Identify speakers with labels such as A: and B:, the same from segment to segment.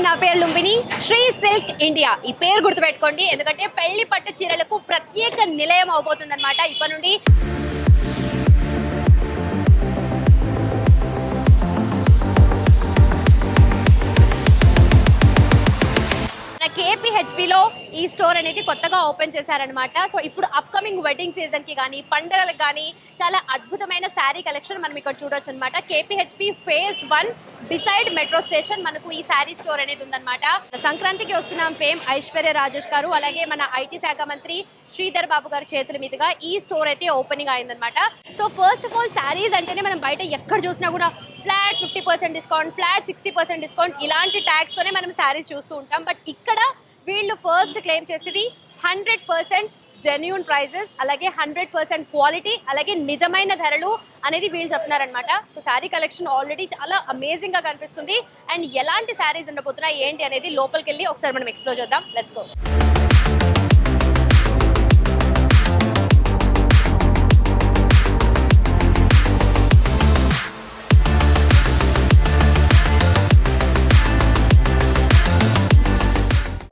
A: నా పేరు Lumbini. Shri silk India ఈ పేరు గుర్తుపెట్టుకోండి, ఎందుకంటే పెళ్లి పట్టు చీరలకు ప్రత్యేక నిలయం అవబోతుందన్నమాట ఇప్పటి నుండి. కేపీహెచ్బిలో ఈ స్టోర్ అనేది కొత్తగా ఓపెన్ చేశారనమాట. సో ఇప్పుడు అప్కమింగ్ వెడ్డింగ్ సీజన్కి కానీ పండుగలకు కానీ చాలా అద్భుతమైన శారీ కలెక్షన్ మనం ఇక్కడ చూడొచ్చు అనమాట. KPHB phase 1 beside metro station మనకు ఈ శారీ స్టోర్ అనేది ఉందన్నమాట. సంక్రాంతికి వస్తున్నాం ఫేమ్ ఐశ్వర్య రాజేష్ గారు, అలాగే మన ఐటీ శాఖ మంత్రి శ్రీధర్ బాబు గారి చేతుల మీదుగా ఈ స్టోర్ అయితే ఓపెనింగ్ అయిందనమాట. So first of all saris అంటేనే మనం బయట ఎక్కడ చూసినా కూడా ఫ్లాట్ 50% డిస్కౌంట్, ఫ్లాట్ 60% డిస్కౌంట్ ఇలాంటి ట్యాగ్స్ తోనే మనం శారీస్ చూస్తూ ఉంటాం. బట్ ఇక్కడ వీళ్ళు ఫస్ట్ క్లెయిమ్ చేసేది 100% జెన్యూన్ ప్రైజెస్, అలాగే 100% క్వాలిటీ, అలాగే నిజమైన ధరలు అనేది వీళ్ళు చెప్తున్నారనమాట. సో శారీ కలెక్షన్ ఆల్రెడీ చాలా అమేజింగ్ గా కనిపిస్తుంది. అండ్ ఎలాంటి శారీస్ ఉండబోతున్నాయి ఏంటి అనేది లోపలికి వెళ్ళి ఒకసారి మనం ఎక్స్ప్లోర్ చేద్దాం. Let's go.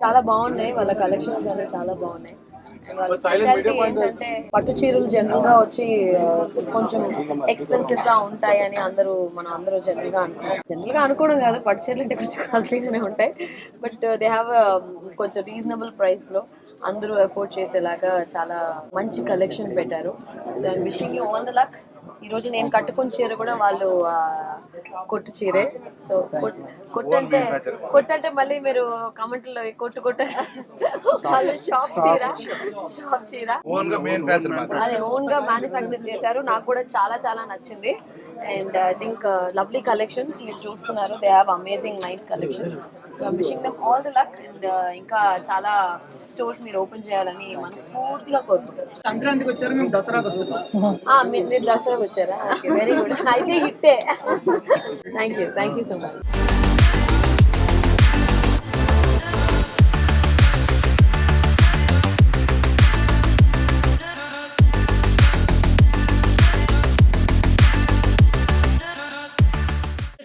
B: చాలా బాగున్నాయి, వాళ్ళ కలెక్షన్స్ అనేవి చాలా బాగున్నాయి. వాళ్ళ స్పెషాలిటీ ఏంటంటే పట్టు చీరలు జనరల్ గా వచ్చి కొంచెం ఎక్స్పెన్సివ్ గా ఉంటాయి అని మనం అందరూ జనరల్ గా అనుకోవడం కాదు, పట్టు చీరలు అంటే కొంచెం కాస్ట్లీగానే ఉంటాయి. బట్ దే హ్యావ్ కొంచెం రీజనబుల్ ప్రైస్ లో అందరూ ఎఫోర్డ్ చేసేలాగా చాలా మంచి కలెక్షన్ పెట్టారు. So I'm wishing you all the luck. ఈ రోజు నేను కట్టుకున్న చీర కూడా వాళ్ళు కొట్టు చీరే. సో కొట్టంటే మళ్ళీ మీరు కామెంట్లో కొట్టు వాళ్ళు షాప్ చీర అదే ఓన్ గా మ్యానుఫ్యాక్చర్ చేశారు. నాకు కూడా చాలా చాలా నచ్చింది. And I think lovely collections మీరు చూస్తున్నారు. They have amazing nice collection. So I'm wishing them all the luck. And ఇంకా చాలా స్టోర్స్ మీరు ఓపెన్ చేయాలని మనస్ఫూర్తిగా కోరుకుంటారు.
C: సంక్రాంతికి వచ్చారు, మేము దసరాకి వస్తున్నాం.
B: మీరు దసరాకి వచ్చారా? Okay, very good. అయితే హిట్టే. Thank you so much.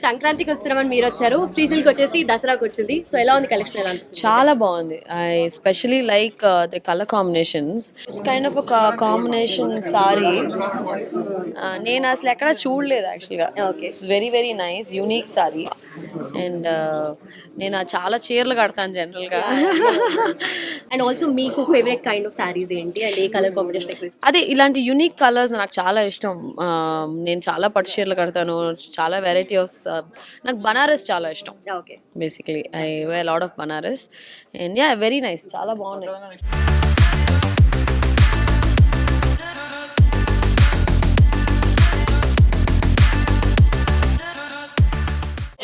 A: సంక్రాంతికి వస్తున్నామని మీరు వచ్చారు, శ్రీ సిల్క్ వచ్చేసి దసరాకి వచ్చింది. సో ఎలా ఉంది కలెక్షన్? ఎలా అనిపిస్తుంది?
B: చాలా బాగుంది. I especially like the colour combinations. It's kind of ఒక కాంబినేషన్ సారీ నేను అసలు ఎక్కడ చూడలేదు యాక్చువల్గా. It's very very nice, unique sorry. And నేను చాలా చీరలు కడతాను జనరల్గా.
A: అండ్ ఆల్సో మీకు ఫేవరెట్ కైండ్ ఆఫ్ సారీస్ ఏంటి అండ్ ఏ కలర్ కాంబినేషన్ ఎక్కువ ఇష్టం?
B: అదే ఇలాంటి యూనిక్ కలర్స్ నాకు చాలా ఇష్టం. నేను చాలా పట్టు చీరలు కడతాను, చాలా వెరైటీ ఆఫ్. నాకు బనారస్ చాలా ఇష్టం.
A: Okay,
B: basically I wear lot of Banaras. And yeah, very nice, చాలా బాగున్నాయి.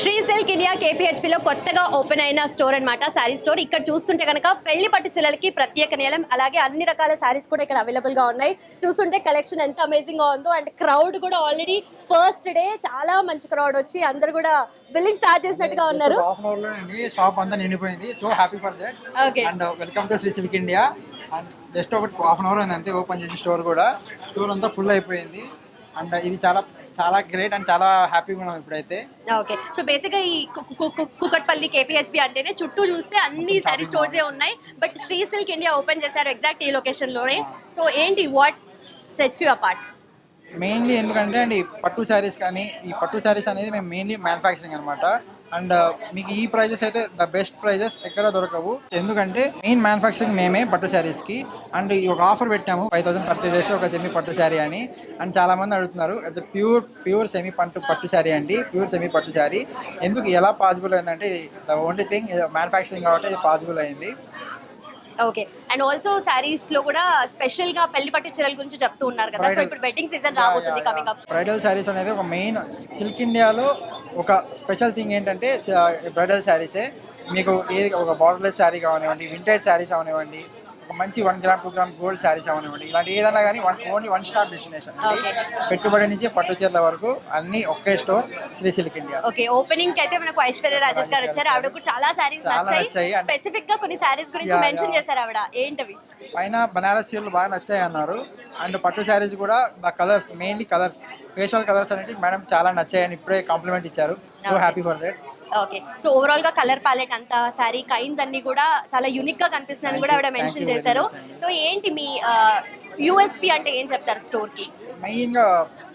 A: శ్రీ సిల్క్ ఇండియా కేపీహెచ్బిలో కొత్తగా ఓపెన్ అయిన స్టోర్ అనమాట, శారీ స్టోర్. ఇక్కడ చూస్తుంటే కనుక పెళ్లి పట్టు చీరలకి ప్రత్యేక నిలయం, అలాగే అన్ని రకాల శారీస్ కూడా ఇక్కడ అవైలబుల్ గా ఉన్నాయి. చూస్తుంటే కలెక్షన్ ఎంత అమేజింగ్ గా ఉందో. అండ్ క్రౌడ్ కూడా ఆల్రెడీ ఫస్ట్ డే చాలా మంచి క్రౌడ్ వచ్చి అందరు కూడా బిల్లింగ్ స్టార్ట్ చేసినట్టుగా ఉన్నారు.
C: షాప్ అంతా నిండిపోయింది. So happy for that.
A: Okay,
C: and welcome to Sri silk India. And just ఒక హాఫ్ అన్ అవర్ అయింది అంతే ఓపెన్ చేసి స్టోర్ కూడా. స్టోర్ అంతా ఫుల్ అయిపోయింది. అండ్ ఇది చాలా చాలా గ్రేట్ అండ్ చాలా హ్యాపీగా ఉన్నాం ఇప్పుడైతే.
A: ఓకే, సో బేసిక్ గా ఈ కుకట్పల్లి కేపీహెచ్బి అంటేనే చుట్టూ చూస్తే అన్ని సారీ స్టోర్స్ ఉన్నాయి. But Sri silk India open చేశారు ఎగ్జాక్ట్ ఈ లొకేషన్ లోనే. సో ఏంటి what sets you apart?
C: Mainly ఎందుకంటే అండి పట్టు శారీస్ కానీ, ఈ పట్టు శారీస్ అనేది మేము మెయిన్లీ మ్యానుఫ్యాక్చరింగ్ అనమాట. అండ్ మీకు ఈ ప్రైజెస్ అయితే ద బెస్ట్ ప్రైజెస్ ఎక్కడ దొరకవు. ఎందుకంటే మెయిన్ మ్యానుఫ్యాక్చరింగ్ మేమే పట్టు శారీస్కి. అండ్ ఈ ఒక ఆఫర్ పెట్టాము, 5000 పర్చేస్ చేస్తే ఒక సెమీ పట్టు శారీ అని. అండ్ చాలా మంది అడుగుతున్నారు, ఇట్స్ ప్యూర్ సెమీ పట్టు శారీ అండి, ప్యూర్ సెమీ పట్టు శారీ. ఎందుకు ఎలా పాసిబుల్ అయిందంటే ద ఓన్లీ థింగ్ మ్యానుఫ్యాక్చరింగ్ కాబట్టి ఇది పాసిబుల్ అయింది.
A: ఓకే, అండ్ ఆల్సో సారీస్ లో కూడా స్పెషల్ గా పెళ్లి పట్టు చీరల గురించి చెప్తూ ఉన్నారు కదా. సో ఇప్పుడు వెడ్డింగ్ సీజన్ రాబోతుంది కమింగ్ అప్.
C: బ్రైడల్ శారీస్ అనేది ఒక మెయిన్ సిల్క్ ఇండియాలో ఒక స్పెషల్ థింగ్ ఏంటంటే బ్రైడల్ శారీసే. మీకు ఏది ఒక బార్డర్లెస్ శారీ కానివ్వండి, వింటేజ్ శారీస్ అవనివ్వండి, ఒక మంచి 1 గ్రామ్ 2 గ్రామ్ గోల్డ్ శారీస్ అవనివ్వండి, ఇలాంటి ఏదన్నా కానీ ఓన్లీ వన్ స్టాప్ డెస్టినేషన్. పెట్టుబడి నుంచి పట్టు చీరల వరకు అన్ని ఒకే store Sri silk India.
A: Okay, opening కి అయితే మనకు ఐశ్వర్య రాజేష్ గారు వచ్చారు. ఆవిడ కూడా చాలా సారీస్ నచ్చాయి. స్పెసిఫిక్ గా కొన్ని సారీస్ గురించి మెన్షన్ చేశారు ఆవిడ. ఏంటవి?
C: పైన బనారస్ చీరలు బాగా నచ్చాయి అన్నారు. అండ్ పట్టు శారీస్ కూడా the colours, mainly colours, facial colours అనేవి మేడం చాలా నచ్చాయని ఇప్పుడే కాంప్లిమెంట్ ఇచ్చారు. So happy for that.
A: Okay, so overall గా కలర్ ప్యాలెట్ అంతా సారీ కైండ్స్ అన్ని కూడా చాలా యూనిక్ గా కనిపిస్తున్నాయని కూడా ఆవిడ మెన్షన్ చేశారు. సో ఏంటి మీ యూఎస్పి అంటే ఏం చెప్తారు స్టోర్ కి?
C: మెయిన్ గా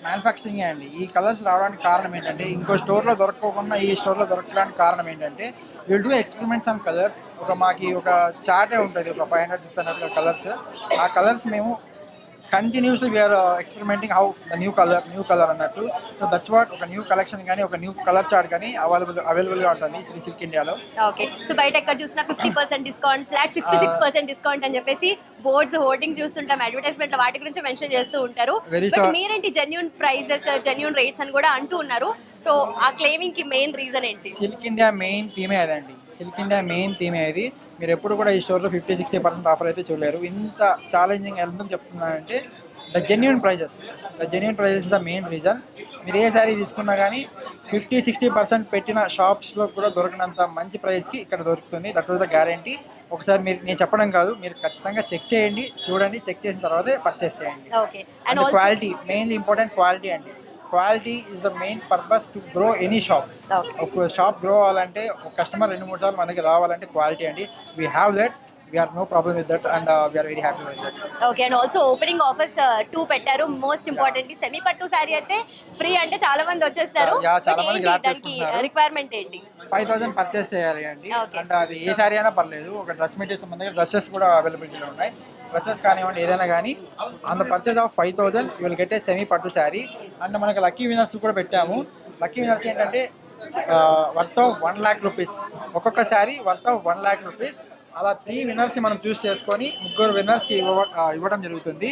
C: మ్యానుఫ్యాక్చరింగ్ అండి. ఈ కలర్స్ రావడానికి కారణం ఏంటంటే, ఇంకో స్టోర్ లో దొరకకుండా ఈ స్టోర్ లో దొరకడానికి కారణం ఏంటంటే, will do experiments on colours. మాకి ఒక చార్టే ఉంటుంది, ఒక 500-600 కలర్స్. ఆ కలర్స్ మేము continuously we are experimenting how the new colour అన్నట్టు. సో దట్స్ వాట్, ఒక న్యూ కలెక్షన్ కానీ ఒక న్యూ కలర్ చార్ట్ కానీ అవైలబుల్గా ఉంటుంది శ్రీ సిల్క్ ఇండియాలో.
A: ఓకే, సో బయట ఎక్కడ చూసినా 50% డిస్కౌంట్, ఫ్లాట్ 66% డిస్కౌంట్ అని చెప్పేసి బోర్డ్స్ హోర్డింగ్ చూస్తుంటాం, అడ్వర్టైజ్మెంట్ వాటి గురించి మెన్షన్ చేస్తూ ఉంటారు. మీరేంటి జెన్యూన్ ప్రైజెస్ జెన్యూన్ రేట్స్ అని కూడా అంటూ ఉన్నారు. సో ఆ క్లెయిమింగ్ కి మెయిన్ రీజన్ ఏంటి?
C: సిల్క్ ఇండియా మెయిన్ థీమే అదండి. సిల్క్ ఇండియా మెయిన్ థీమే అది. మీరు ఎప్పుడు కూడా ఈ స్టోర్లో 50-60% ఆఫర్ అయితే చూడలేరు. ఇంత ఛాలెంజింగ్ ఎందుకు చెప్తున్నానంటే, the genuine prices the main reason. మీరు ఏ శారీ తీసుకున్నా కానీ 50-60% పెట్టిన షాప్స్లో కూడా దొరికినంత మంచి ప్రైస్కి ఇక్కడ దొరుకుతుంది. That was the guarantee. ఒకసారి మీరు, నేను చెప్పడం కాదు, మీరు ఖచ్చితంగా చెక్ చేయండి, చూడండి, చెక్ చేసిన తర్వాతే పర్చేస్ చేయండి. And quality, mainly important quality అండి. Quality is the main purpose to grow any shop. ఒక షాప్ గ్రో అవ్వాలంటే, ఒక కస్టమర్ 2-3 సార్లు మన దగ్గర రావాలంటే క్వాలిటీ అండి. We have that, we are no problem with that, and we are very happy with that.
A: Okay, and also opening offers 2 పెట్టారు. Most importantly semi పట్టు సారీ అయితే ఫ్రీ అంటే చాలా మంది వచ్చేస్తారు.
C: చాలా మంది గ్రాబ్ చేసుకుంటున్నారు.
A: రిక్వైర్మెంట్ ఏంటి?
C: 5,000 పర్చేస్ చేయాలి అండి. అండ్ అది ఏ సారీ అయినా పర్లేదు. ఒక డ్రెస్ మెటీరియల్స్ మన దగ్గర డ్రెస్సెస్ కూడా అవైలబిలిటీలో ఉన్నాయి. డ్రెస్సెస్ కానివ్వండి, ఏదైనా కానీ on the purchase of 5,000 you will get a semi పట్టు శారీ. అండ్ మనకి లక్కీ విన్నర్స్ కూడా పెట్టాము. లక్కీ విన్నర్స్ ఏంటంటే వర్త్ ఆఫ్ 1 lakh రూపీస్, ఒక్కొక్క sari worth of 1 lakh rupees. అలా 3 విన్నర్స్ మనం చూస్ చేసుకొని 3 విన్నర్స్ కి ఇవ్వడం జరుగుతుంది.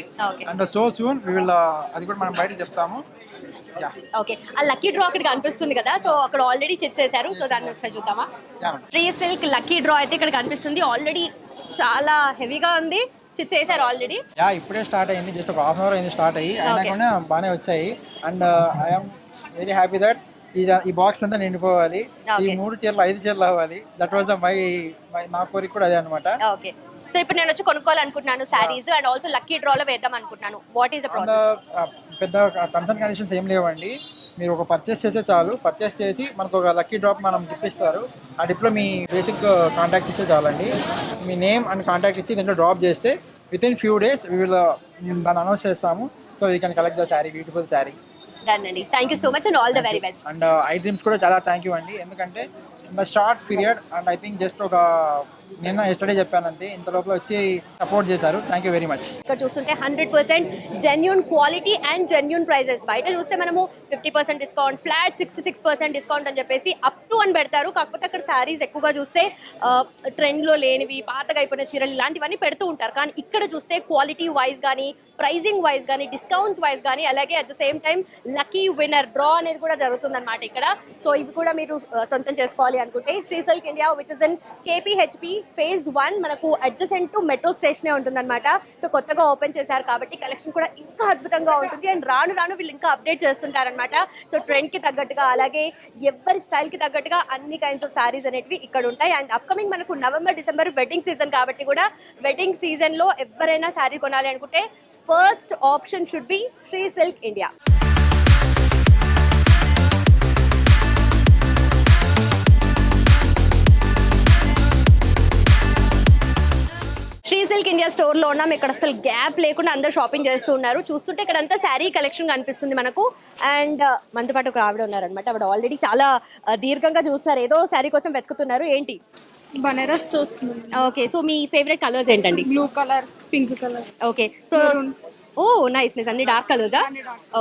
C: And so soon we will, అది కూడా మనం బయట చెప్తాము.
A: ఓకే, ఆ లక్కీ డ్రా అక్కడ కనిపిస్తుంది కదా, సో అక్కడ ఆల్రెడీ చెక్ చేశారు. సో దాన్ని ఒకసారి చూద్దామా? శ్రీ సిల్క్ లక్కీ డ్రా అయితే ఇక్కడ కనిపిస్తుంది. ఆల్రెడీ చాలా హెవీగా ఉంది, చెక్ చేశారు ఆల్రెడీ.
C: ఇప్పుడే స్టార్ట్ అయింది, జస్ట్ ఒక హాఫ్ అన్ అవర్ అయింది స్టార్ట్ అయ్యి. అయినా కూడా బాగానే వచ్చాయి. And I'm very happy that ఈ బాక్స్ అంతా నిండిపోవాలి, ఈ 3 చీరలు 5 చీరలు అవ్వాలి. దట్ వాజ్ మా కోరిక కూడా అదే అనమాట.
A: ఓకే, సో ఇప్పుడు నేను వచ్చి కొనుక్కోవాలనుకుంటున్నాను సారీస్, అండ్ ఆల్సో లక్కీ డ్రాలో వేద్దాం అనుకుంటున్నాను. What is the process?
C: పెద్ద టర్మ్స్ అండ్ కండిషన్స్ ఏం లేవండి. మీరు ఒక పర్చేస్ చేస్తే చాలు. పర్చేస్ చేసి మనకు ఒక లక్కీ డ్రాప్ మనం గిఫ్ట్ ఇస్తారు. ఆ డిప్లో మీ బేసిక్ కాంటాక్ట్స్ ఇస్తే చాలండి. మీ నేమ్ అండ్ కాంటాక్ట్ ఇచ్చి దీంట్లో డ్రాప్ చేస్తే విత్ ఇన్ ఫ్యూ డేస్ దాన్ని అనౌన్స్ చేస్తాము. So you can collect the sari, beautiful sari.
A: Thank you so much and all the very best.
C: And I dreams కూడా చాలా థ్యాంక్ యూ అండి. ఎందుకంటే in the short period, and I think just ఒక నిన్న yesterday చెప్పానంటే ఇంత లోపల వచ్చి సపోర్ట్ చేశారు. Thank you very much.
A: ఇక్కడ చూస్తుంటే 100% genuine quality and genuine prices. బయట చూస్తే మనము 50% డిస్కౌంట్, ఫ్లాట్ 66% డిస్కౌంట్ అని చెప్పేసి అప్ టు అని పెడతారు. కాకపోతే అక్కడ శారీస్ ఎక్కువగా చూస్తే ట్రెండ్లో లేనివి, పాతగా అయిపోయిన చీరలు ఇలాంటివన్నీ పెడుతూ ఉంటారు. కానీ ఇక్కడ చూస్తే క్వాలిటీ వైజ్ కానీ, ప్రైజింగ్ వైజ్ కానీ, డిస్కౌంట్స్ వైజ్ కానీ, అలాగే at the same time lucky winner draw అనేది కూడా జరుగుతుందన్నమాట ఇక్కడ. సో ఇవి కూడా మీరు సొంతం చేసుకోవాలి అనుకుంటే Sri silk India which is in KPHP Phase 1 మనకు అడ్జసెంట్ టు మెట్రో స్టేషనే ఉంటుందన్నమాట. సో కొత్తగా ఓపెన్ చేశారు కాబట్టి కలెక్షన్ కూడా ఇంకా అద్భుతంగా ఉంటుంది. అండ్ రాను రాను వీళ్ళు ఇంకా అప్డేట్ చేస్తుంటారనమాట. సో ట్రెండ్కి తగ్గట్టుగా, అలాగే ఎవరి స్టైల్కి తగ్గట్టుగా అన్ని కైండ్స్ ఆఫ్ సారీస్ అనేవి ఇక్కడ ఉంటాయి. అండ్ అప్కమింగ్ మనకు November-December వెడ్డింగ్ సీజన్ కాబట్టి కూడా వెడ్డింగ్ సీజన్లో ఎవరైనా శారీ కొనాలి అనుకుంటే first option should be Sri silk India. Sri silk India స్టోర్లో ఉన్నాం. ఇక్కడ అసలు గ్యాప్ లేకుండా అందరూ షాపింగ్ చేస్తూ ఉన్నారు. చూస్తుంటే ఇక్కడ అంతా శారీ కలెక్షన్ కనిపిస్తుంది మనకు. అండ్ మనతో పాటు ఒక ఆవిడ ఉన్నారనమాట. ఆవిడ ఆల్రెడీ చాలా దీర్ఘంగా చూస్తున్నారు, ఏదో శారీ కోసం వెతుకుతున్నారు. ఏంటి?
D: బనారస్ చూస్తున్నాం.
A: ఓకే, సో మీ ఫేవరెట్ కలర్స్ ఏంటండి?
D: Blue colour, pink colour.
A: Okay, so oh nice nice, అన్ని డార్క్ కలర్సా?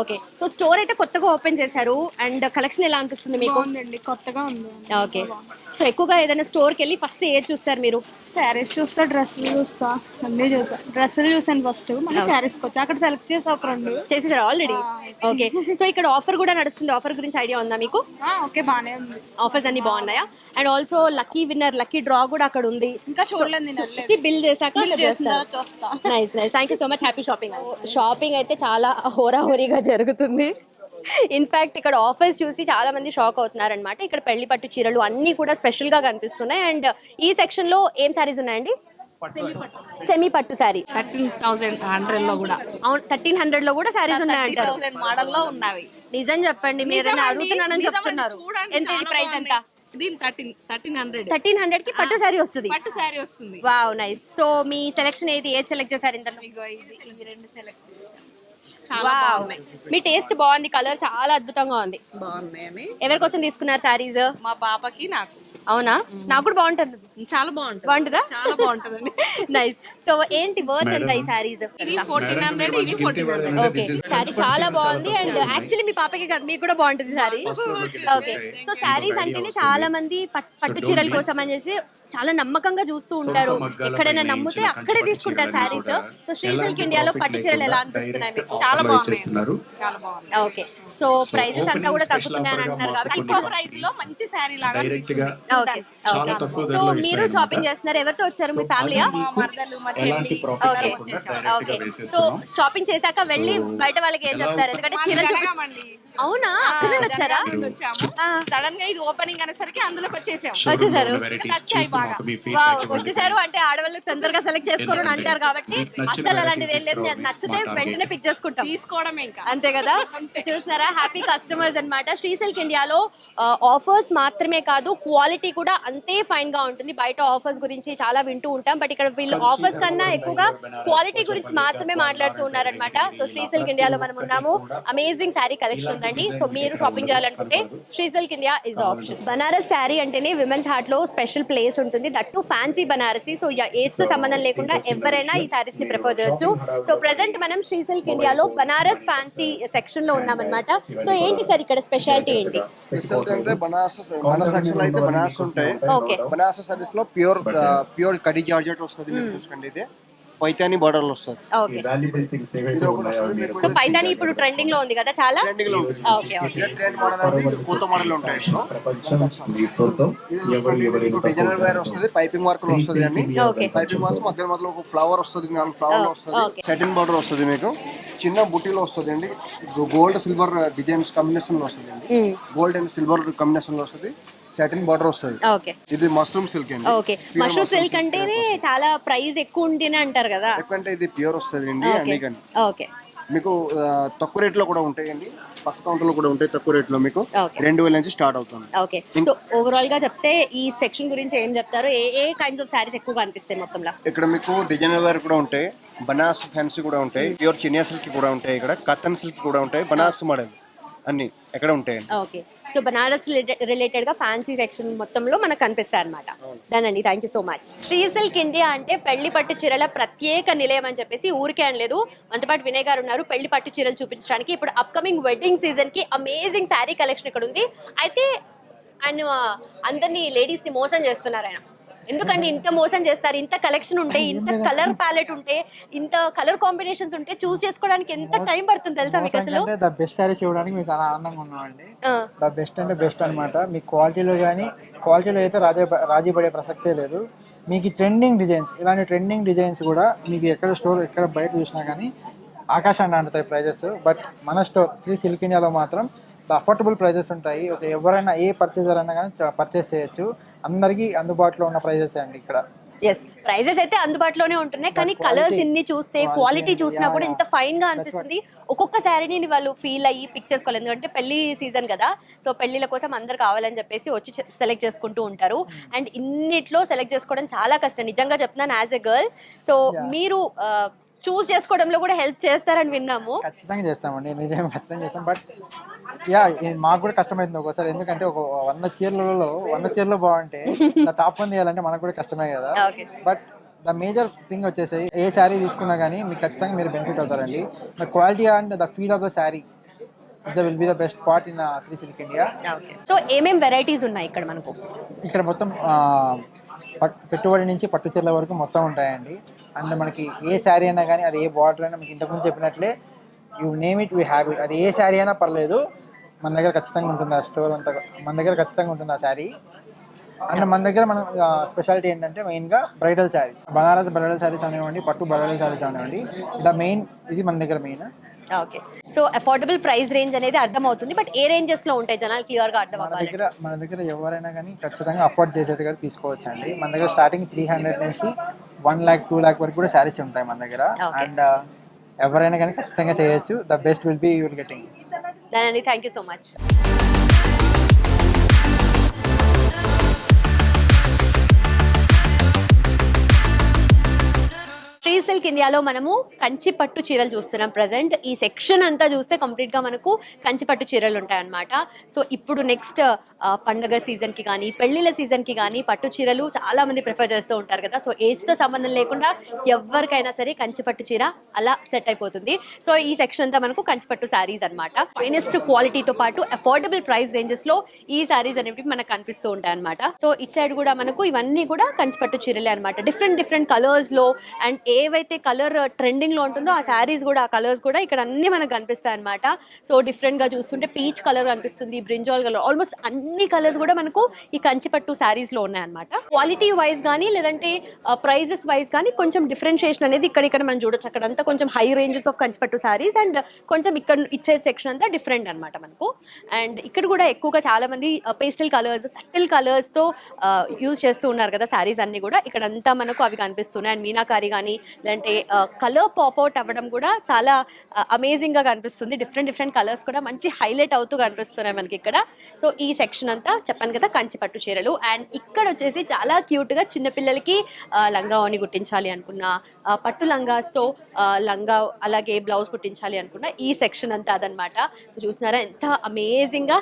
A: ఓకే, సో స్టోర్ అయితే కొత్తగా ఓపెన్ చేశారు. అండ్ కలెక్షన్ ఎలా అనిపిస్తుంది మీకు?
D: కొత్తగా ఉంది.
A: ఓకే, సో ఎక్కువగా ఏదైనా స్టోర్కి వెళ్ళి ఫస్ట్ ఏది చూస్తారు మీరు?
D: శారీస్ చూస్తా, డ్రెస్సులు చూస్తా, అన్నీ చూసా. డ్రెస్సులు చూసాను ఫస్ట్, మళ్ళీ శారీస్కి వచ్చా. అక్కడ సెలెక్ట్ చేసా, ఒక 2
A: చేసేసారు ఆల్రెడీ. ఓకే, సో ఇక్కడ ఆఫర్ కూడా నడుస్తుంది. ఆఫర్ గురించి ఐడియా ఉందా మీకు?
D: ఓకే, బాగానే ఉంది.
A: ఆఫర్స్ అన్ని బాగున్నాయా? And also lucky winner, lucky draw కూడా అక్కడ ఉంది.
D: ఇంకా చూడలేదు,
A: బిల్ చేశాక nice nice. Thank you so much. Happy shopping. Shopping అయితే చాలా హోరాహోరీగా జరుగుతుంది. ఇన్ఫాక్ట్ ఇక్కడ ఆఫర్స్ చూసి చాలా మంది షాక్ అవుతున్నారు అనమాట. ఇక్కడ పెళ్లి పట్టు చీరలు అన్ని కూడా స్పెషల్ గా కనిపిస్తున్నాయి. అండ్ ఈ సెక్షన్ లో ఏం సారీస్ ఉన్నాయండి? సెమీ పట్టు సారీ
D: 13,100 లో కూడా.
A: అవును, 1300 లో కూడా సారీస్ ఉన్నాయంటారు.
D: మోడల్ లో ఉన్నవి.
A: నిజం చెప్పండి, మీరు అడుగుతున్నానని చెప్తున్నారు. ఎంత ప్రైస్ ఎంత?
E: దీని 1300
A: 1300 కి పట్టు శారీ వస్తుంది.
E: పట్టు శారీ వస్తుంది.
A: Wow nice. సో మీ సెలెక్షన్ ఏది సెలెక్ట్ చేశారు ఇంతలో?
E: ఇగో ఇవి రెండు సెలెక్ట్ చాలా
A: వావ్
E: బాగున్నాయి.
A: మీ టేస్ట్ బాగుంది, కలర్ చాలా అద్భుతంగా ఉంది.
E: బాగున్నాయని
A: ఎవరి కోసం తీసుకున్నారు శారీస్?
E: మా పాపకి నాకు.
A: అవునా, నాకు కూడా బాగుంటుంది.
E: చాలా బాగుంటుంది.
A: బాగుంటుందా?
E: చాలా బాగుంటుందండి.
A: నైస్. సో ఏంటి వర్త్ ఎంత ఈ శారీస్?
E: ఇది 1400, ఇది 1400.
A: ఓకే, శారీ చాలా బాగుంది. అండ్ యాక్చువల్లీ మీ పాపకి కాదు, మీకు కూడా బాగుంటుంది శారీ. ఓకే, సో శారీస్ అంటేనే చాలా మంది పట్టు చీరల కోసం అని చేసి చాలా నమ్మకంగా చూస్తూ ఉంటారు. ఎక్కడైనా నమ్మితే అక్కడే తీసుకుంటారు శారీస్. సో శ్రీ సిల్క్ ఇండియాలో పట్టు చీరలు ఎలా అనిపిస్తున్నాయి మీకు?
E: చాలా బాగున్నాయి. చాలా బాగుంది.
A: ఓకే, సో ప్రైసెస్ అంతా కూడా తగ్గుతున్నాయని అంటున్నారు కాబట్టి
E: తక్కువ ప్రైస్ లో మంచి శారీ లాగా అనిపిస్తుంది.
A: Okay okay. సో మీరు షాపింగ్ చేస్తున్నారు, ఎవరితో వచ్చారు? మీ ఫ్యామిలీయా?
E: మా మరదలు, మా చెల్లి
A: ఓకే ఓకే. సో షాపింగ్ చేశాక వెళ్ళి బయట వాళ్ళకి ఏం చెప్తారు? ఎందుకంటే చీరలు
E: జనగామండి.
A: అవునా, అక్కడ నుండి వచ్చారా?
E: సడన్ గా ఇది ఓపెనింగ్ అనేసరికి అందులోకి వచ్చేసాం.
A: వచ్చేసారు.
E: నచ్చాయి బాగా.
A: వావ్, వచ్చేసారు అంటే ఆడవాళ్ళు తొందరగా సెలెక్ట్ చేసుకోరు అంటారు కాబట్టి అసలు అలాంటిది ఏం లేదు. నచ్చితే వెంటనే పిక్ చేసుకుంటాం,
E: తీసుకోవడమే ఇంకా.
A: అంతే కదా. చూస్తున్నారా, హ్యాపీ కస్టమర్స్ అన్నమాట. శ్రీ సిల్క్ ఇండియాలో ఆఫర్స్ మాత్రమే కాదు, క్వాలిటీ కూడా అంతే ఫైన్ గా ఉంటుంది. బయట ఆఫర్స్ గురించి చాలా వింటూ ఉంటాం, బట్ ఇక్కడ వీళ్ళు ఆఫర్స్ కన్నా ఎక్కువగా క్వాలిటీ గురించి మాత్రమే మాట్లాడుతూ ఉన్నారనమాట. సో శ్రీ సిల్క్ ఇండియాలో మనం ఉన్నాము. అమేజింగ్ శారీ కలెక్షన్ ఉందండి. సో మీరు షాపింగ్ చేయాలనుకుంటే Sri silk India is option. Banaras sari అంటేనే విమెన్స్ హార్ట్ లో స్పెషల్ ప్లేస్ ఉంటుంది, that fancy Banarasi. So age తో సంబంధం లేకుండా ఎవరైనా ఈ శారీస్ ని ప్రిఫర్ చేయొచ్చు. సో ప్రెసెంట్ మనం శ్రీ సిల్క్ ఇండియాలో బనారస్ ఫ్యాన్సీ సెక్షన్ లో ఉన్నామన్నమాట. సో ఏంటి సార్ ఇక్కడ స్పెషాలిటీ ఏంటి?
F: స్పెషల్ అంటే బనారస్ సెక్షన్ లో అయితే బనారస్ ఉంటాయి.
A: ఓకే,
F: బనారస్ సర్వీస్ లో ప్యూర్ కడి జార్జెట్ వస్తుంది. మీరు చూసుకోండి, ఇది పైతాని బార్డర్ లో వస్తుంది.
A: ఓకే. సో పైతాని ఇప్పుడు ట్రెండింగ్ లో ఉంది కదా చాలా.
F: ట్రెండింగ్ లో ఉంటుంది.
A: Okay okay.
F: ట్రెండ్ మోడల్ అంటే కొత్త మోడల్ ఉంటాయి. డిజైనర్ వేర్ వస్తుంది, పైపింగ్ వర్క్ లో వస్తుంది అండి.
A: ఓకే.
F: పైపింగ్ వర్క్ మధ్యలో ఒక ఫ్లవర్ వస్తుంది, 4 ఫ్లవర్ వస్తుంది. సెటిన్ బార్డర్ వస్తుంది, మీకు చిన్న బుట్టీలో వస్తుంది అండి. గోల్డ్ సిల్వర్ డిజైన్స్ కాంబినేషన్ లో వస్తుంది అండి. గోల్డ్ అండ్ సిల్వర్ కాంబినేషన్ లో వస్తుంది. సాటిన్ బార్డర్ వస్తుంది.
A: ఓకే,
F: ఇది మష్రూమ్ సిల్క్ అండి.
A: ఓకే, మష్రూమ్ సిల్క్ అంటేనే చాలా ప్రైస్ ఎక్కువ ఉంటేనే అంటారు కదా.
F: ఎందుకంటే ఇది ప్యూర్ వస్తుంది అండి. అందుకని
A: ఓకే,
F: మీకు తక్కువ రేట్ లో కూడా ఉంటాయండి, పక్క కౌంటర్ లో కూడా ఉంటాయి తక్కువ రేట్ లో. మీకు
A: Okay.
F: 2000 నుంచి స్టార్ట్ అవుతుంది.
A: ఓకే. సో ఓవరాల్ గా చెప్తే ఈ సెక్షన్ గురించి ఏం చెప్తారు? ఏ కైండ్స్ ఆఫ్ సారీస్ ఎక్కువగా అనిపిస్తాయి మొత్తంలో?
F: ఇక్కడ మీకు డిజైనర్ వేర్ కూడా ఉంటాయి, బనారస్ ఫ్యాన్సీ కూడా ఉంటాయి, ప్యూర్ చినియా సిల్క్ కూడా ఉంటాయి, ఇక్కడ కత్తన్ సిల్క్ కూడా ఉంటాయి, బనారస్ మోడల్ అన్ని ఎక్కడ ఉంటాయి.
A: ఓకే, సో బనారస్ రిలేటెడ్ గా ఫ్యాన్సీ సెక్షన్ మొత్తంలో మనకు కనిపిస్తాయి అనమాట. దానండి, thank you so much. Sri silk India అంటే పెళ్లి పట్టు చీరల ప్రత్యేక నిలయం అని చెప్పేసి ఊరికే అనలేదు. మనతో పాటు వినయ్ గారు ఉన్నారు పెళ్లి పట్టు చీరలు చూపించడానికి. ఇప్పుడు అప్కమింగ్ వెడ్డింగ్ సీజన్ కి అమేజింగ్ శారీ కలెక్షన్ ఇక్కడ ఉంది. అయితే ఆయన అందరినీ లేడీస్ ని మోసం చేస్తున్నారు ఆయన. ఎందుకంటే ఇంత మోసం చేస్తారు? ఇంత కలెక్షన్ ఉంటే, ఇంత కలర్ ప్యాలెట్ ఉంటే, ఇంత కలర్ కాంబినేషన్స్ ఉంటే చూస్ చేసుకోవడానికి ఎంత టైం పడుతుంది తెలుసా మీకు అసలు?
C: ద బెస్ట్ సారీస్ ఇవ్వడానికి మీకు చాలా ఆనందంగా ఉన్నామండి. ద బెస్ట్ అంటే బెస్ట్ అనమాట. మీ క్వాలిటీలో అయితే రాజీ పడే ప్రసక్తే లేదు. మీకు ట్రెండింగ్ డిజైన్స్, ఇలాంటి ట్రెండింగ్ డిజైన్స్ కూడా మీకు ఎక్కడ బయట చూసినా కానీ ఆకాశాన్ని అంటుతాయి ప్రైజెస్. బట్ మన స్టోర్ శ్రీ సిల్క్ ఇండియాలో మాత్రం అఫోర్డబుల్ ప్రైజెస్ ఉంటాయి. ఒక ఎవరైనా ఏ పర్చేజర్ అయినా కానీ పర్చేస్ చేయొచ్చు. అందరికీ అందుబాటులో ఉన్న ప్రైజెస్ అండి ఇక్కడ.
A: ఎస్, ప్రైజెస్ అయితే అందుబాటులోనే ఉంటున్నాయి, కానీ కలర్స్ ఇన్ని చూస్తే, క్వాలిటీ చూసినా కూడా ఇంత ఫైన్ గా అనిపిస్తుంది. ఒక్కొక్క శారీని వాళ్ళు ఫీల్ అయ్యి పిక్ చేసుకోవాలి. ఎందుకంటే పెళ్లి సీజన్ కదా, సో పెళ్లిల కోసం అందరు కావాలని చెప్పేసి వచ్చి సెలెక్ట్ చేసుకుంటూ ఉంటారు. అండ్ ఇన్నిట్లో సెలెక్ట్ చేసుకోవడం చాలా కష్టం, నిజంగా చెప్తున్నాను యాజ్ ఎ గర్ల్. సో మీరు చూస్ చేసుకోవడంలో కూడా హెల్ప్ చేస్తారని విన్నాము.
C: ఖచ్చితంగా చేస్తామండి, నిజంగా ఖచ్చితంగా చేస్తాం. బట్ యా, మాకు కూడా కష్టమవుతుంది ఒక్కోసారి. ఎందుకంటే ఒక 100 చీరలు బాగుంటే టాప్ 1 తీయాలంటే మనకు కూడా కష్టమే కదా. బట్ ద మేజర్ థింగ్ వచ్చేసి ఏ శారీ తీసుకున్నా కానీ మీకు ఖచ్చితంగా మీరు బెనిఫిట్ అవుతారండి. The quality and the feel of the sari will be the best part in Sri silk India.
A: So ఏమేం వెరైటీస్ ఉన్నాయి ఇక్కడ మనకు?
C: ఇక్కడ మొత్తం పెట్టుబడి నుంచి పట్టు చీరల వరకు మొత్తం ఉంటాయండి. అండ్ మనకి ఏ శారీ అయినా కానీ, అది ఏ బార్డర్ అయినా, మీకు ఇంతకుముందు చెప్పినట్లే you name it, we have it. అది ఏ శారీ అయినా పర్లేదు, మన దగ్గర ఖచ్చితంగా ఉంటుంది. ఆ స్టోర్ అంతా మన దగ్గర ఖచ్చితంగా ఉంటుంది ఆ శారీ. అండ్ మన దగ్గర మనం స్పెషాలిటీ ఏంటంటే మెయిన్గా బ్రైడల్ శారీస్, బనారస్ బ్రైడల్ శారీస్ అనేవ్వండి, పట్టు బ్రైడల్ శారీస్ అనేవ్వండి. ఇలా మెయిన్ ఇది మన దగ్గర main.
A: Okay, so affordable price range అనేది అర్థమవుతుంది. బట్ ఏ రేంజెస్ లో ఉంటాయి జనాలు క్లియర్ గా అర్థం అవ్వాలి?
C: మన దగ్గర ఎవరైనా కానీ ఖచ్చితంగా అఫోర్డ్ చేసేట్టుగా తీసుకోవచ్చు అండి. మన దగ్గర స్టార్టింగ్ 300 నుంచి 1 lakh 2 lakh వరకు కూడా శారీస్ ఉంటాయి మన దగ్గర. అండ్ ఎవరైనా కానీ ఖచ్చితంగా చేయొచ్చు. The best will be you will getting.
A: Thank you so much. Sri silk ఇండియాలో మనము కంచి పట్టు చీరలు చూస్తున్నాం ప్రజెంట్. ఈ సెక్షన్ అంతా చూస్తే కంప్లీట్ గా మనకు కంచి పట్టు చీరలు ఉంటాయి అన్నమాట. సో ఇప్పుడు నెక్స్ట్ పండగ సీజన్ కి కానీ పెళ్లిళ్ళ సీజన్ కి కానీ పట్టు చీరలు చాలా మంది ప్రిఫర్ చేస్తూ ఉంటారు కదా. సో ఏజ్ తో సంబంధం లేకుండా ఎవరికైనా సరే కంచి పట్టు చీర అలా సెట్ అయిపోతుంది. సో ఈ సెక్షన్ అంతా మనకు కంచి పట్టు శారీస్ అన్నమాట. ఫైనెస్ట్ క్వాలిటీతో పాటు అఫోర్డబుల్ ప్రైస్ రేంజెస్ లో ఈ శారీస్ అనేవి మనకు కనిపిస్తూ ఉంటాయి అన్నమాట. సో ఇట్ సైడ్ కూడా మనకు ఇవన్నీ కూడా కంచి పట్టు చీరలే అన్నమాట. డిఫరెంట్ కలర్స్ లో అండ్ ఏవైతే కలర్ ట్రెండింగ్ లో ఉంటుందో ఆ శారీస్ కూడా ఆ కలర్స్ కూడా ఇక్కడ అన్ని మనకు కనిపిస్తాయి అన్నమాట. సో డిఫరెంట్ గా చూస్తుంటే పీచ్ కలర్ కనిపిస్తుంది, బ్రింజాల్ కలర్, ఆల్మోస్ట్ అన్ని కలర్స్ కూడా మనకు ఈ కంచి పట్టు శారీస్ లో ఉన్నాయన్నమాట. క్వాలిటీ వైజ్ కానీ లేదంటే ప్రైజెస్ వైజ్ కానీ కొంచెం డిఫరెన్షియేషన్ అనేది ఇక్కడ మనం చూడొచ్చు. అక్కడంతా కొంచెం హై రేంజెస్ ఆఫ్ కంచి పట్టు శారీస్ అండ్ కొంచెం ఇక్కడ ఇచ్చే సెక్షన్ అంతా డిఫరెంట్ అన్నమాట మనకు. అండ్ ఇక్కడ కూడా ఎక్కువగా చాలా మంది పేస్టల్ కలర్స్, సటిల్ కలర్స్ తో యూజ్ చేస్తూ ఉన్నారు కదా శారీస్ అన్ని కూడా. ఇక్కడంతా మనకు అవి కనిపిస్తున్నాయి. అండ్ మీనాకారి కానీ లేదంటే కలర్ పాప్అవుట్ అవ్వడం కూడా చాలా అమేజింగ్ గా కనిపిస్తుంది. డిఫరెంట్ కలర్స్ కూడా మంచి హైలైట్ అవుతూ కనిపిస్తున్నాయి మనకి ఇక్కడ. సో ఈ సెక్షన్ అంతా చెప్పాను కదా కంచి పట్టు చీరలు. అండ్ ఇక్కడ వచ్చేసి చాలా క్యూట్ గా చిన్నపిల్లలకి లంగా ఓని కుట్టించాలి అనుకున్నా, పట్టు లంగాస్తో లంగా అలాగే బ్లౌజ్ కుట్టించాలి అనుకున్నా ఈ సెక్షన్ అంతా అదనమాట. సో చూస్తున్నారా ఎంత అమేజింగ్ గా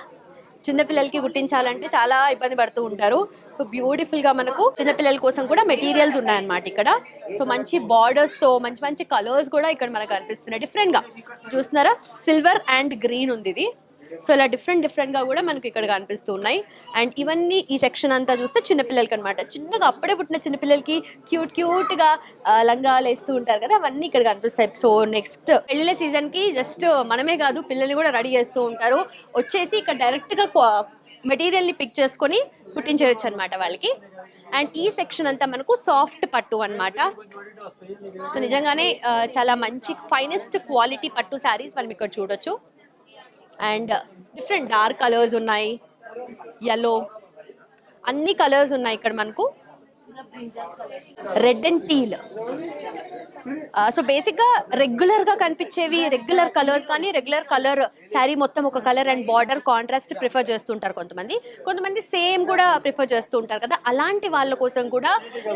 A: చిన్నపిల్లలకి కుట్టించాలంటే చాలా ఇబ్బంది పడుతూ ఉంటారు. సో బ్యూటిఫుల్ గా మనకు చిన్నపిల్లల కోసం కూడా మెటీరియల్స్ ఉన్నాయన్నమాట ఇక్కడ. సో మంచి బార్డర్స్ తో మంచి కలర్స్ కూడా ఇక్కడ మనకు కనిపిస్తున్నాయి. డిఫరెంట్ గా చూస్తున్నారా, సిల్వర్ అండ్ గ్రీన్ ఉంది ఇది. సో ఇలా డిఫరెంట్ గా కూడా మనకి ఇక్కడ కనిపిస్తూ ఉన్నాయి. అండ్ ఇవన్నీ ఈ సెక్షన్ అంతా చూస్తే చిన్నపిల్లలకి అనమాట. చిన్నగా అప్పుడే పుట్టిన చిన్నపిల్లలకి క్యూట్ గా లంగాలు వేస్తూ ఉంటారు కదా, అవన్నీ ఇక్కడ కనిపిస్తాయి. సో నెక్స్ట్ పెళ్లిళ్ళ సీజన్ కి జస్ట్ మనమే కాదు పిల్లల్ని కూడా రెడీ చేస్తూ ఉంటారు. వచ్చేసి ఇక్కడ డైరెక్ట్ గా మెటీరియల్ ని పిక్ చేసుకొని కుట్టించేయచ్చు అనమాట వాళ్ళకి. అండ్ ఈ సెక్షన్ అంతా మనకు సాఫ్ట్ పట్టు అన్నమాట. సో నిజంగానే చాలా మంచి ఫైనెస్ట్ క్వాలిటీ పట్టు శారీస్ మనం ఇక్కడ చూడొచ్చు. అండ్ డిఫరెంట్ డార్క్ కలర్స్ ఉన్నాయి, yellow, అన్ని కలర్స్ ఉన్నాయి ఇక్కడ మనకు. Red and teal. సో బేసిక్గా రెగ్యులర్గా కనిపించేవి రెగ్యులర్ కలర్స్ కానీ రెగ్యులర్ కలర్ శారీ మొత్తం ఒక colour and border contrast prefer చేస్తుంటారు కొంతమంది సేమ్ కూడా ప్రిఫర్ చేస్తూ ఉంటారు కదా. అలాంటి వాళ్ళ కోసం కూడా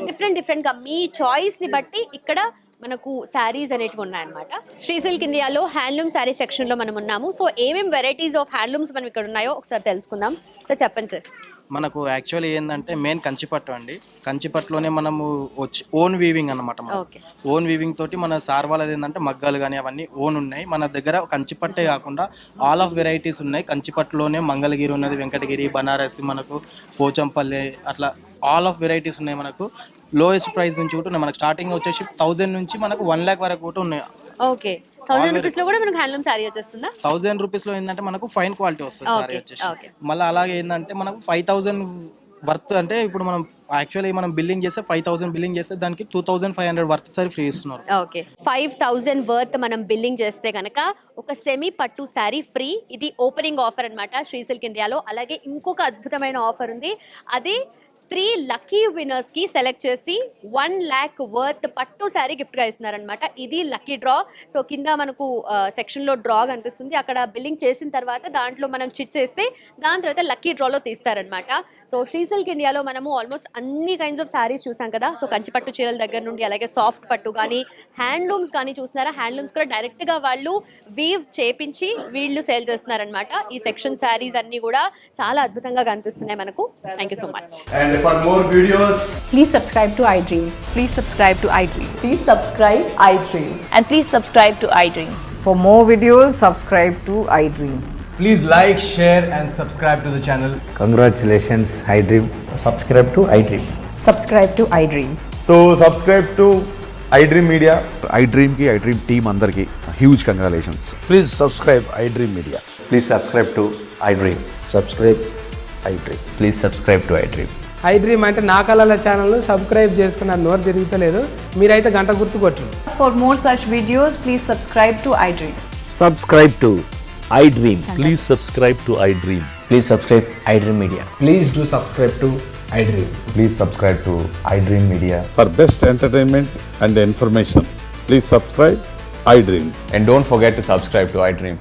A: డిఫరెంట్గా మీ చాయిస్ని బట్టి ఇక్కడ మనకు శారీస్ అనేటివి ఉన్నాయన్నమాట. శ్రీసిల్క్ ఇండియాలో హ్యాండ్లూమ్ శారీ సెక్షన్లో మనం ఉన్నాము. సో ఏమేమి వెరైటీస్ ఆఫ్ హ్యాండ్లూమ్స్ మనం ఇక్కడ ఉన్నాయో ఒకసారి తెలుసుకుందాం. సార్ చెప్పండి సార్.
C: మనకు యాక్చువల్లీ ఏంటంటే మెయిన్ కంచిపట్టు అండి. కంచిపట్టులోనే మనము వచ్చి ఓన్ వీవింగ్ అనమాట. ఓన్ వీవింగ్ తోటి మన సార్ వాళ్ళది ఏంటంటే మగ్గాలు కానీ అవన్నీ ఓన్ ఉన్నాయి. మన దగ్గర కంచిపట్టే కాకుండా ఆల్ ఆఫ్ వెరైటీస్ ఉన్నాయి. కంచిపట్టులోనే మంగళగిరి ఉన్నది, వెంకటగిరి, బనారసి, మనకు పోచంపల్లి, అట్లా ఆల్ ఆఫ్ వెరైటీస్ ఉన్నాయి. మనకు లోయెస్ట్ ప్రైస్ నుంచి కూడా ఉన్నాయి. మనకు స్టార్టింగ్ వచ్చేసి 1000 నుంచి మనకు 1 lakh వరకు కూడా ఉన్నాయి.
A: ఓకే, 1000 రూపీస్ లో కూడా మనకు హ్యాండ్లూమ్ శారీ వచ్చేస్తుందా?
C: 1000 రూపీస్ లో ఏంటంటే మనకు ఫైన్ క్వాలిటీ వస్తుంది శారీ వచ్చేసి. మళ్ళీ అలాగే ఏంటంటే మనకు 5000 వర్త్, అంటే ఇప్పుడు మనం యాక్చువల్లీ మనం బిల్లింగ్ చేస్తే 5000 బిల్లింగ్ చేస్తే దానికి 2500 వర్త్ సారీ ఫ్రీ ఇస్తున్నారు.
A: ఓకే, 5000 వర్త్ మనం బిల్లింగ్ చేస్తే కనుక ఒక సెమీ పట్టు శారీ ఫ్రీ. ఇది ఓపెనింగ్ ఆఫర్ అన్నమాట శ్రీసిల్క్ ఇండియాలో. అలాగే ఇంకొక అద్భుతమైన ఆఫర్ ఉంది. అది 3 లక్కీ విన్నర్స్ కి సెలెక్ట్ చేసి 1 lakh వర్త్ పట్టు శారీ గిఫ్ట్ గా ఇస్తున్నారనమాట. ఇది లక్కీ డ్రా. సో కింద మనకు సెక్షన్ లో డ్రా కనిపిస్తుంది. అక్కడ బిల్లింగ్ చేసిన తర్వాత దాంట్లో మనం చిట్ చేస్తే దాని తర్వాత లక్కీ డ్రాలో తీస్తారనమాట. సో శ్రీసిల్క్ ఇండియాలో మనము ఆల్మోస్ట్ అన్ని కైండ్స్ ఆఫ్ శారీస్ చూసాం కదా. సో కంచి పట్టు చీరల దగ్గర నుండి అలాగే సాఫ్ట్ పట్టు కానీ హ్యాండ్లూమ్స్ కానీ చూస్తున్నారా. హ్యాండ్లూమ్స్ కూడా డైరెక్ట్ గా వాళ్ళు వీవ్ చేపించి వీళ్ళు సేల్ చేస్తున్నారనమాట. ఈ సెక్షన్ శారీస్ అన్ని కూడా చాలా అద్భుతంగా కనిపిస్తున్నాయి మనకు. Thank you so much.
G: For more videos,
H: please subscribe to iDream.
E: Please subscribe to iDream.
H: Please subscribe iDream.
E: And please subscribe to iDream.
H: For more videos, subscribe to iDream.
G: please like, share and subscribe to the channel.
I: Congratulations, iDream.
G: Subscribe to iDream.
H: Subscribe to iDream.
G: So subscribe to iDream Media.
I: iDream ki iDream team andarki huge congratulations.
J: Please subscribe iDream Media.
I: Please subscribe to iDream.
J: Subscribe iDream.
I: Please subscribe to iDream.
K: iDream అంటే నా కళల channel subscribe చేసుకున్న నోరు తిరుగుతలేదు. మీరైతే గంట గుర్తు కొట్టండి.
H: For more such videos, please subscribe to iDream.
J: Subscribe to iDream. Please subscribe to iDream.
I: Please subscribe iDream Media.
G: Please do subscribe to iDream.
I: Please subscribe to iDream Media.
J: For best entertainment and information, please subscribe iDream.
I: And don't forget to subscribe to iDream.